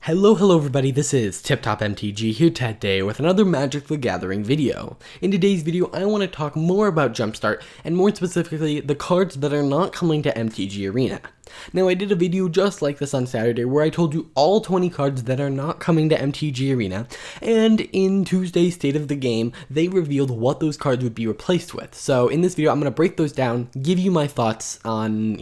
Hello everybody, this is Tip Top MTG here today with another Magic the Gathering video. In today's video, I want to talk more about Jumpstart, and more specifically, the cards that are not coming to MTG Arena. Now, I did a video just like this on Saturday where I told you all 20 cards that are not coming to MTG Arena, and in Tuesday's State of the Game, they revealed what those cards would be replaced with. So in this video, I'm going to break those down, give you my thoughts on,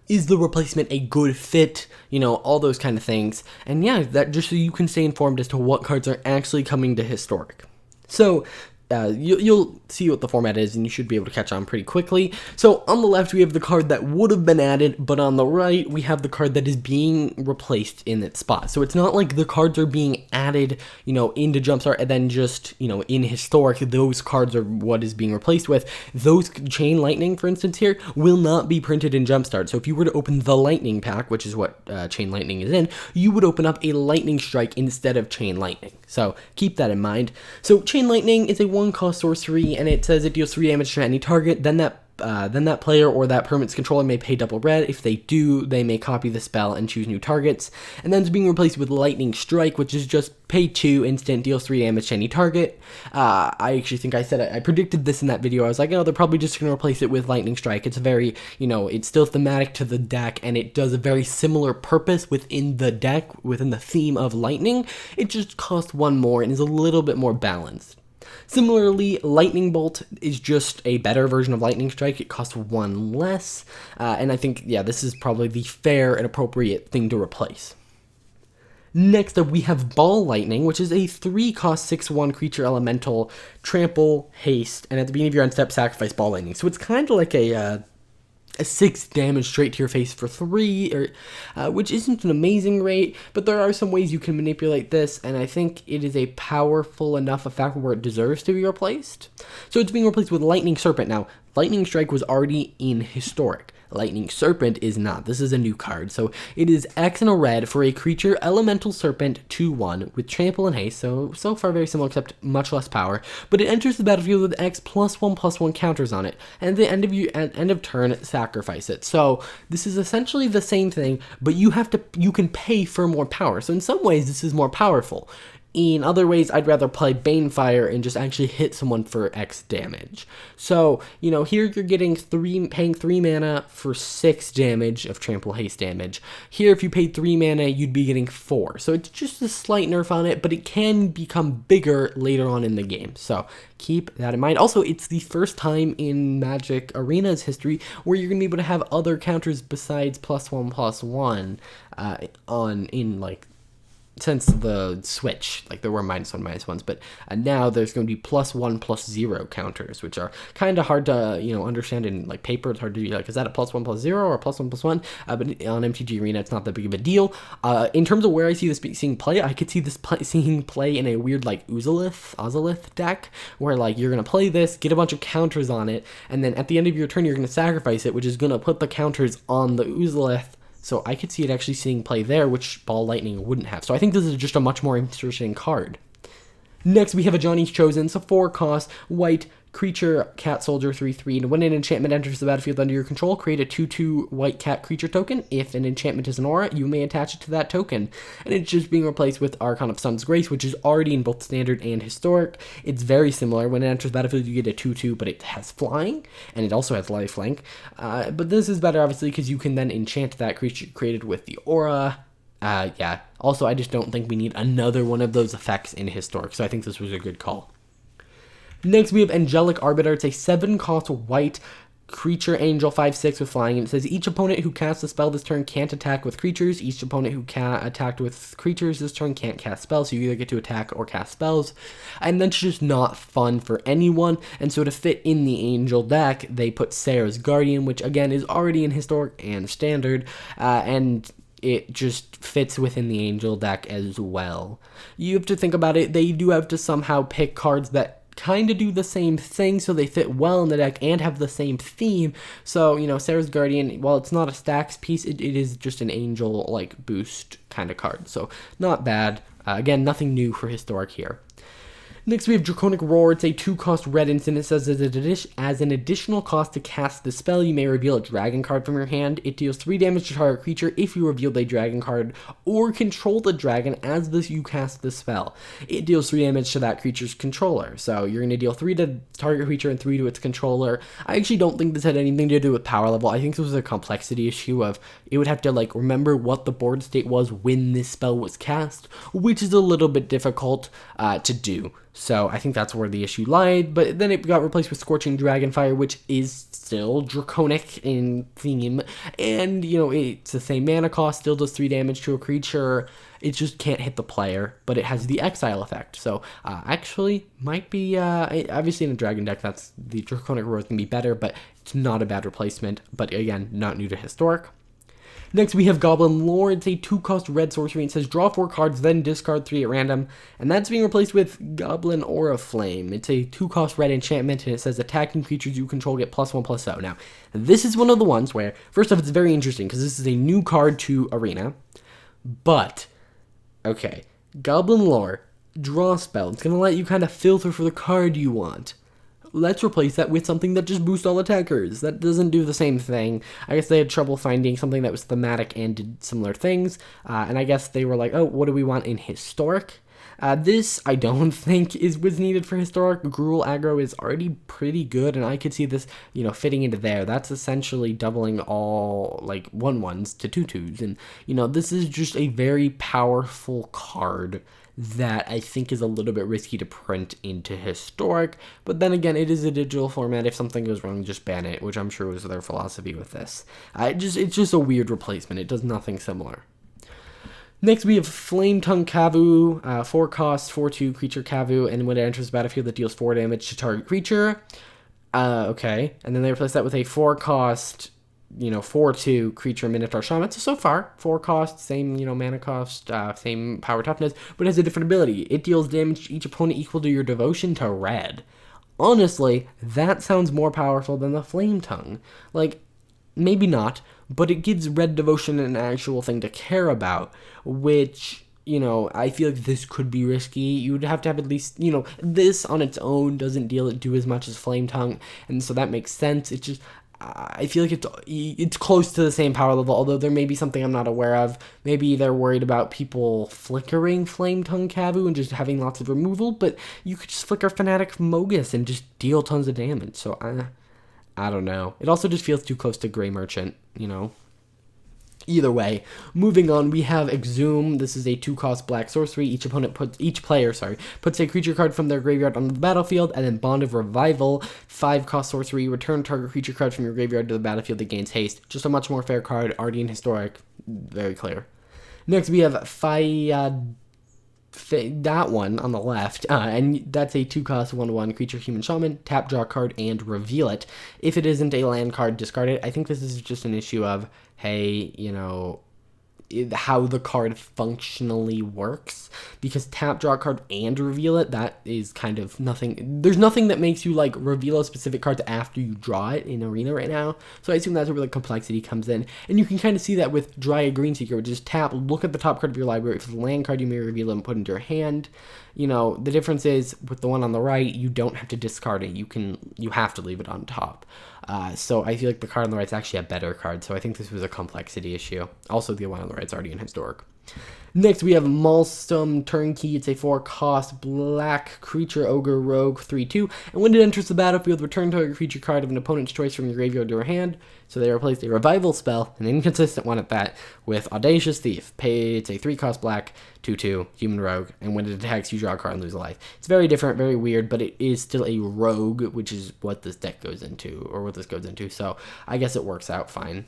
is the replacement a good fit, all those kind of things. And yeah, that just so you can stay informed as to what cards are actually coming to Historic. So you'll see what the format is, and you should be able to catch on pretty quickly. So on the left, we have the card that would have been added, but on the right, we have the card that is being replaced in its spot. So it's not like the cards are being added, into Jumpstart, and then just, in Historic, those cards are what is being replaced with. Those Chain Lightning, for instance, here, will not be printed in Jumpstart. So if you were to open the Lightning pack, which is what Chain Lightning is in, you would open up a Lightning Strike instead of Chain Lightning. So keep that in mind. So Chain Lightning is a 1-cost sorcery, and it says it deals 3 damage to any target. Then that player or that permanent's controller may pay double red. If they do, they may copy the spell and choose new targets. And then it's being replaced with Lightning Strike, which is just pay 2, instant, deals 3 damage to any target. I actually think I predicted this in that video. I was like, they're probably just going to replace it with Lightning Strike. It's very, it's still thematic to the deck, and it does a very similar purpose within the deck, within the theme of Lightning. It just costs 1 more and is a little bit more balanced. Similarly, Lightning Bolt is just a better version of Lightning Strike. It costs 1 less, and I think, this is probably the fair and appropriate thing to replace. Next up, we have Ball Lightning, which is a 3-cost 6/1 creature elemental, trample, haste, and at the beginning of your end step, sacrifice Ball Lightning. So it's kind of like a 6 damage straight to your face for 3, which isn't an amazing rate, but there are some ways you can manipulate this, and I think it is a powerful enough effect where it deserves to be replaced. So it's being replaced with Lightning Serpent. Now, Lightning Strike was already in Historic. Lightning Serpent is not. This is a new card. So it is X and a red for a creature Elemental Serpent 2/1 with trample and haste. So far very similar, except much less power. But it enters the battlefield with X +1/+1 counters on it. And at the end of turn, sacrifice it. So this is essentially the same thing, but you can pay for more power. So in some ways, this is more powerful. In other ways, I'd rather play Banefire and just actually hit someone for X damage. So, here you're getting paying 3 mana for 6 damage of trample haste damage. Here, if you paid 3 mana, you'd be getting 4. So it's just a slight nerf on it, but it can become bigger later on in the game. So keep that in mind. Also, it's the first time in Magic Arena's history where you're going to be able to have other counters besides +1/+1 since the Switch. There were -1/-1s, but now there's going to be +1/+0 counters, which are kind of hard to, understand in, paper. It's hard to be is that a +1/+0 or a +1/+1? But on MTG Arena, it's not that big of a deal. In terms of where I see this seeing play, I could see this seeing play in a weird, Ozolith deck, where, you're going to play this, get a bunch of counters on it, and then at the end of your turn, you're going to sacrifice it, which is going to put the counters on the Ozolith. So I could see it actually seeing play there, which Ball Lightning wouldn't have. So I think this is just a much more interesting card. Next, we have a Johnny's Chosen. It's a 4-cost white creature cat soldier 3/3. And when an enchantment enters the battlefield under your control, create a 2/2 white cat creature token. If an enchantment is an aura, you may attach it to that token. And it's just being replaced with Archon of Sun's Grace, which is already in both Standard and Historic. It's very similar. When it enters the battlefield, you get a 2/2, but it has flying, and it also has lifelink. But this is better, obviously, because you can then enchant that creature created with the aura. Also, I just don't think we need another one of those effects in Historic, so I think this was a good call. Next, we have Angelic Arbiter. It's a 7-cost white creature angel 5/6 with flying, and it says each opponent who casts a spell this turn can't attack with creatures. Each opponent who attacked with creatures this turn can't cast spells, so you either get to attack or cast spells. And that's just not fun for anyone, and so to fit in the angel deck, they put Sarah's Guardian, which again is already in Historic and Standard, and it just fits within the angel deck as well. You have to think about it. They do have to somehow pick cards that kind of do the same thing, so they fit well in the deck and have the same theme. So, Sarah's Guardian, while it's not a stacks piece, it is just an angel, boost kind of card. So, not bad. Again, nothing new for Historic here. Next, we have Draconic Roar. It's a 2-cost red instant. It says, as an additional cost to cast the spell, you may reveal a dragon card from your hand. It deals 3 damage to target creature if you revealed a dragon card or control the dragon as you cast the spell. It deals 3 damage to that creature's controller. So you're going to deal 3 to target creature and 3 to its controller. I actually don't think this had anything to do with power level. I think this was a complexity issue of it would have to remember what the board state was when this spell was cast, which is a little bit difficult to do. So I think that's where the issue lied, but then it got replaced with Scorching Dragonfire, which is still Draconic in theme, and, it's the same mana cost, still does 3 damage to a creature. It just can't hit the player, but it has the exile effect. So actually might be, obviously in a dragon deck, that's the Draconic Roar can be better, but it's not a bad replacement, but again, not new to Historic. Next, we have Goblin Lore. It's a 2-cost red sorcery. It says draw 4 cards, then discard 3 at random. And that's being replaced with Goblin Aura Flame. It's a 2-cost red enchantment, and it says attacking creatures you control get +1/+0. Now, this is one of the ones where, first off, it's very interesting because this is a new card to Arena. But, okay, Goblin Lore, draw spell. It's going to let you kind of filter for the card you want. Let's replace that with something that just boosts all attackers. That doesn't do the same thing. I guess they had trouble finding something that was thematic and did similar things. And I guess they were like, oh, what do we want in Historic? This, I don't think, was needed for Historic. Gruul aggro is already pretty good, and I could see this, fitting into there. That's essentially doubling all, 1/1s to 2/2s. And, this is just a very powerful card that I think is a little bit risky to print into Historic, but then again, it is a digital format. If something goes wrong, just ban it, which I'm sure was their philosophy with this. It's just a weird replacement. It does nothing similar. Next, we have Flame Tongue Kavu, 4 cost, 4/2 creature Kavu, and when it enters the battlefield, it deals 4 damage to target creature. Okay, and then they replace that with a 4 cost, 4/2 creature Minotaur Shaman. So far, 4 cost, same, mana cost, same power toughness, but has a different ability. It deals damage to each opponent equal to your devotion to red. Honestly, that sounds more powerful than the Flame Tongue. Maybe not, but it gives red devotion an actual thing to care about, which, I feel like this could be risky. You'd have to have at least, this on its own doesn't do as much as Flame Tongue, and so that makes sense. It's just, I feel like it's close to the same power level, although there may be something I'm not aware of. Maybe they're worried about people flickering Flame Tongue Kavu and just having lots of removal, but you could just flicker Fanatic Mogus and just deal tons of damage, so I don't know. It also just feels too close to Grey Merchant, Either way, moving on, we have Exhume. This is a 2-cost black sorcery. Each player puts a creature card from their graveyard on the battlefield, and then Bond of Revival, 5-cost sorcery. Return target creature card from your graveyard to the battlefield that gains haste. Just a much more fair card, already in Historic. Very clear. Next, we have that one on the left, and that's a 2-cost 1/1 creature human shaman. Tap, draw card, and reveal it. If it isn't a land card, discard it. I think this is just an issue of, hey, how the card functionally works, because tap, draw card, and reveal it, that is kind of nothing. There's nothing that makes you reveal a specific card after you draw it in Arena right now, so I assume that's where the complexity comes in, and you can kind of see that with Dry Greenseeker, which is tap, look at the top card of your library. If it's a land card, you may reveal it and put it into your hand. The difference is with the one on the right, you don't have to discard it. You have to leave it on top. So I feel like the card on the right is actually a better card, so I think this was a complexity issue. Also, the one on the right is already in Historic. Next, we have Maelstrom Turnkey. It's a 4-cost black creature ogre rogue 3/2, and when it enters the battlefield, return target creature card of an opponent's choice from your graveyard to your hand. So they replaced a revival spell, an inconsistent one at that, with Audacious Thief. It's a 3-cost black 2/2 human rogue, and when it attacks, you draw a card and lose a life. It's very different, very weird, but it is still a rogue, which is what this deck goes into, or what this goes into. So I guess it works out fine.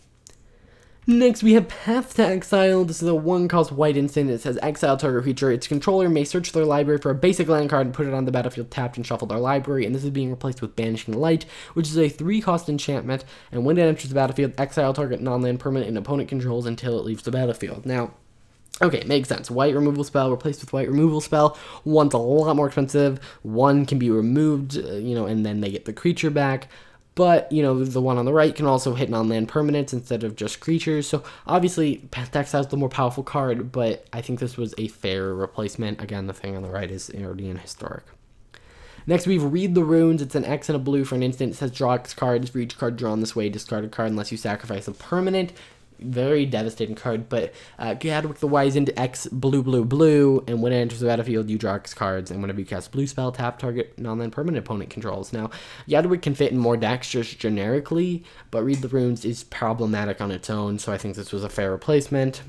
Next, we have Path to Exile. This is a 1-cost white instant. It says exile target creature. Its controller may search their library for a basic land card and put it on the battlefield tapped and shuffle their library. And this is being replaced with Banishing Light, which is a 3-cost enchantment. And when it enters the battlefield, exile target non-land permanent an opponent controls until it leaves the battlefield. Now, okay, makes sense. White removal spell replaced with white removal spell. One's a lot more expensive. One can be removed, and then they get the creature back. But, the one on the right can also hit non-land permanents instead of just creatures. So, obviously, Path to Exile is the more powerful card, but I think this was a fair replacement. Again, the thing on the right is already in Historic. Next, we have Read the Runes. It's an X and a blue for an instant. It says draw X cards. For each card drawn this way, discard a card unless you sacrifice a permanent. Very devastating card, but Gadwick the Wise into X blue, blue, blue, and when it enters the battlefield, you draw X cards, and whenever you cast a blue spell, tap target non-land permanent opponent controls. Now, Gadwick can fit in more decks just generically, but Read the Runes is problematic on its own, so I think this was a fair replacement.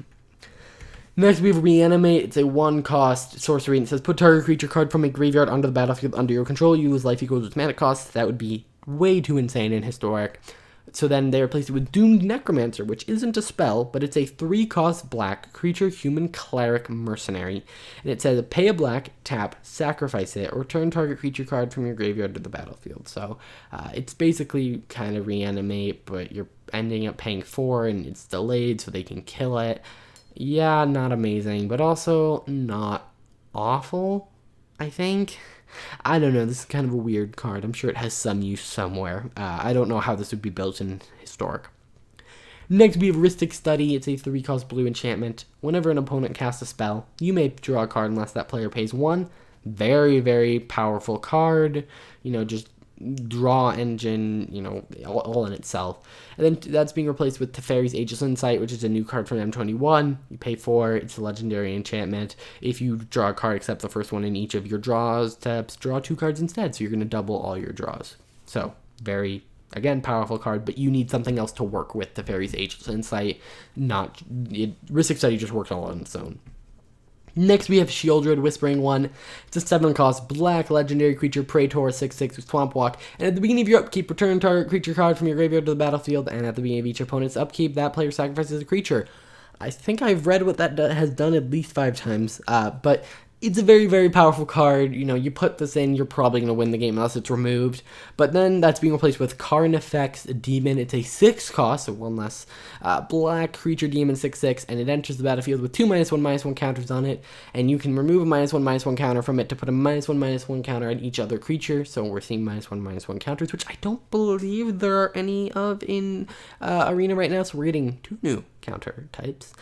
Next, we have Reanimate. It's a 1-cost sorcery, and it says put target creature card from a graveyard onto the battlefield under your control. You lose life equals its mana cost. That would be way too insane in Historic. So then they replaced it with Doomed Necromancer, which isn't a spell, but it's a 3-cost black creature, human, cleric, mercenary. And it says pay a black, tap, sacrifice it, or return target creature card from your graveyard to the battlefield. So it's basically kind of Reanimate, but you're ending up paying 4, and it's delayed so they can kill it. Yeah, not amazing, but also not awful, I think. I don't know, this is kind of a weird card. I'm sure it has some use somewhere. I don't know how this would be built in Historic. Next, we have Ristic Study. It's a 3-cost blue enchantment. Whenever an opponent casts a spell, you may draw a card unless that player pays 1. Very, very powerful card. Just draw engine, all in itself. And then that's being replaced with Teferi's Ageless Insight, which is a new card from M21. You pay 4. It's a legendary enchantment. If you draw a card except the first one in each of your draws, taps, draw 2 cards instead. So you're going to double all your draws. So very, again, powerful card, but you need something else to work with Teferi's Ageless Insight. Ristic Study just works all on its own. Next, we have Shieldred, Whispering One. It's a 7-cost black legendary creature, Praetor, 6/6 with Swamp Walk. And at the beginning of your upkeep, return target creature card from your graveyard to the battlefield. And at the beginning of each opponent's upkeep, that player sacrifices a creature. I think I've read what that has done at least 5 times. But it's a very, very powerful card. You put this in, you're probably going to win the game unless it's removed. But then that's being replaced with Carnifex Demon. It's a 6-cost, so 1 less, black creature demon, 6/6, and it enters the battlefield with 2 -1/-1 counters on it. And you can remove a -1/-1 counter from it to put a -1/-1 counter on each other creature. So we're seeing -1/-1 counters, which I don't believe there are any of in Arena right now. So we're getting 2 new counter types.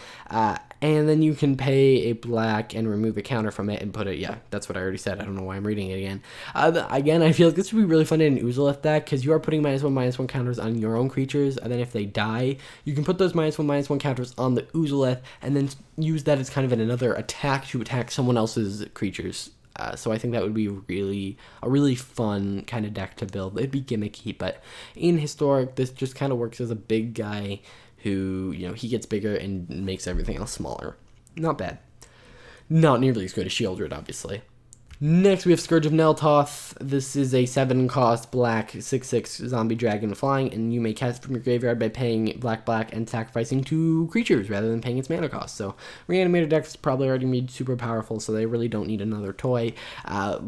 And then you can pay a black and remove a counter from it and put it, yeah, that's what I already said. I don't know why I'm reading it again. Again, I feel like this would be really fun in an Uzalith deck because you are putting -1/-1 counters on your own creatures, and then if they die, you can put those -1/-1 counters on the Uzalith and then use that as kind of another attack to attack someone else's creatures. So I think that would be a really fun kind of deck to build. It'd be gimmicky, but in Historic, this just kind of works as a big guy who, he gets bigger and makes everything else smaller. Not bad. Not nearly as good as Shieldred, obviously. Next, we have Scourge of Neltoth. This is a 7-cost black 6/6 zombie dragon flying, and you may cast it from your graveyard by paying black and sacrificing 2 creatures rather than paying its mana cost. So Reanimator decks probably already made super powerful, so they really don't need another toy.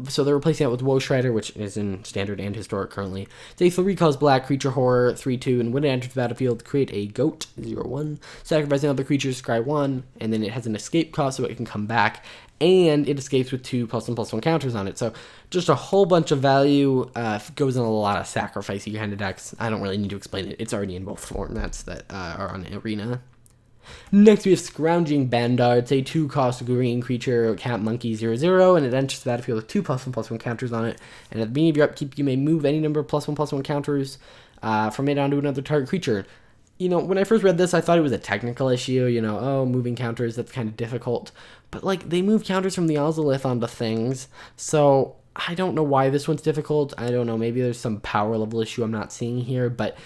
So they're replacing it with Woe Shredder, which is in Standard and Historic currently. It's a 3-cost black creature horror 3/2, and when it enters the battlefield, create a goat 0/1, sacrifice another creature, scry 1, and then it has an escape cost so it can come back. And it escapes with 2 +1/+1 counters on it. So just a whole bunch of value. Goes in a lot of sacrificey kind of decks. I don't really need to explain it. It's already in both formats that are on Arena. Next, we have Scrounging Bandar. It's a 2-cost green creature, cat monkey 0/0, and it enters the battlefield with 2 +1/+1 counters on it. And at the beginning of your upkeep, you may move any number of +1/+1 counters from it onto another target creature. When I first read this, I thought it was a technical issue, moving counters, that's kind of difficult. But, they move counters from the Ozolith onto things, so I don't know why this one's difficult. I don't know, maybe there's some power level issue I'm not seeing here, but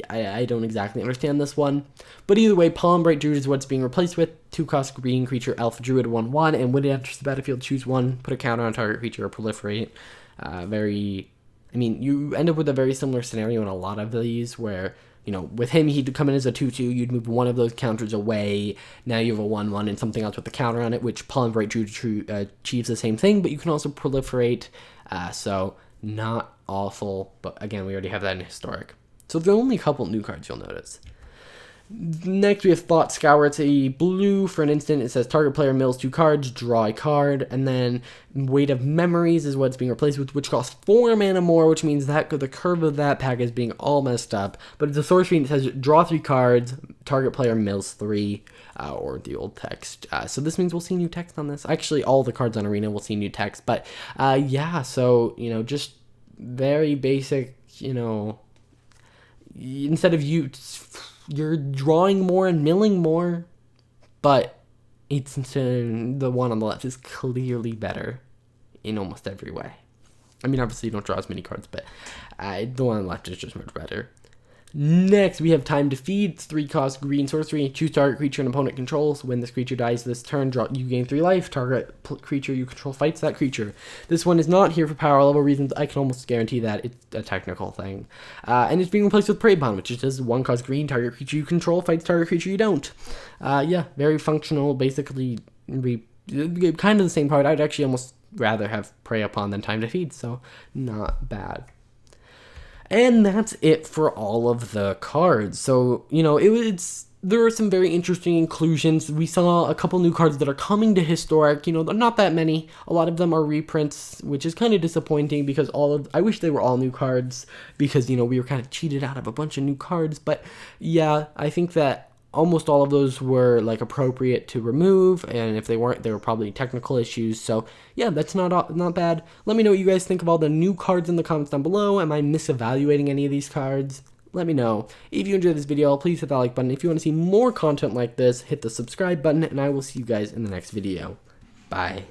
I don't exactly understand this one. But either way, Palmbright Druid is what's being replaced with. 2-cost green creature, Elf Druid 1/1, and when it enters the battlefield, choose 1, put a counter on target creature, or proliferate. You end up with a very similar scenario in a lot of these where, with him, he'd come in as a 2/2, you'd move one of those counters away, now you have a 1/1 and something else with the counter on it, which Palmbright Druid achieves the same thing, but you can also proliferate, so not awful, but again, we already have that in Historic. So there are only a couple new cards you'll notice. Next, we have Thought Scour. It's a blue for an instant. It says target player mills 2 cards, draw a card, and then Weight of Memories is what's being replaced with, which costs 4 mana more, which means that the curve of that pack is being all messed up. But it's a sorcery, and it says draw 3 cards, target player mills 3, or the old text. So this means we'll see new text on this. Actually, all the cards on Arena will see new text, but yeah, so, just very basic, you know, instead of you're drawing more and milling more, but it's the one on the left is clearly better in almost every way. I mean, obviously you don't draw as many cards, but the one on the left is just much better. Next, we have Time to Feed. It's 3-cost green sorcery. Choose target creature an opponent controls. When this creature dies this turn, you gain 3 life. Target creature you control fights that creature. This one is not here for power level reasons. I can almost guarantee that it's a technical thing. And it's being replaced with Prey Bond, which is just 1-cost green. Target creature you control fights target creature you don't. Yeah, very functional. Basically, kind of the same card. I'd actually almost rather have Prey Upon than Time to Feed, so not bad. And that's it for all of the cards. So, you know, there are some very interesting inclusions. We saw a couple new cards that are coming to Historic. You know, not that many. A lot of them are reprints, which is kind of disappointing because I wish they were all new cards because, you know, we were kind of cheated out of a bunch of new cards. But yeah, I think that almost all of those were like appropriate to remove, and if they weren't, they were probably technical issues. So yeah, that's not bad. Let me know what you guys think of all the new cards in the comments down below. Am I misevaluating any of these cards? Let me know. If you enjoyed this video, please hit that like button. If you want to see more content like this, hit the subscribe button, and I will see you guys in the next video. Bye.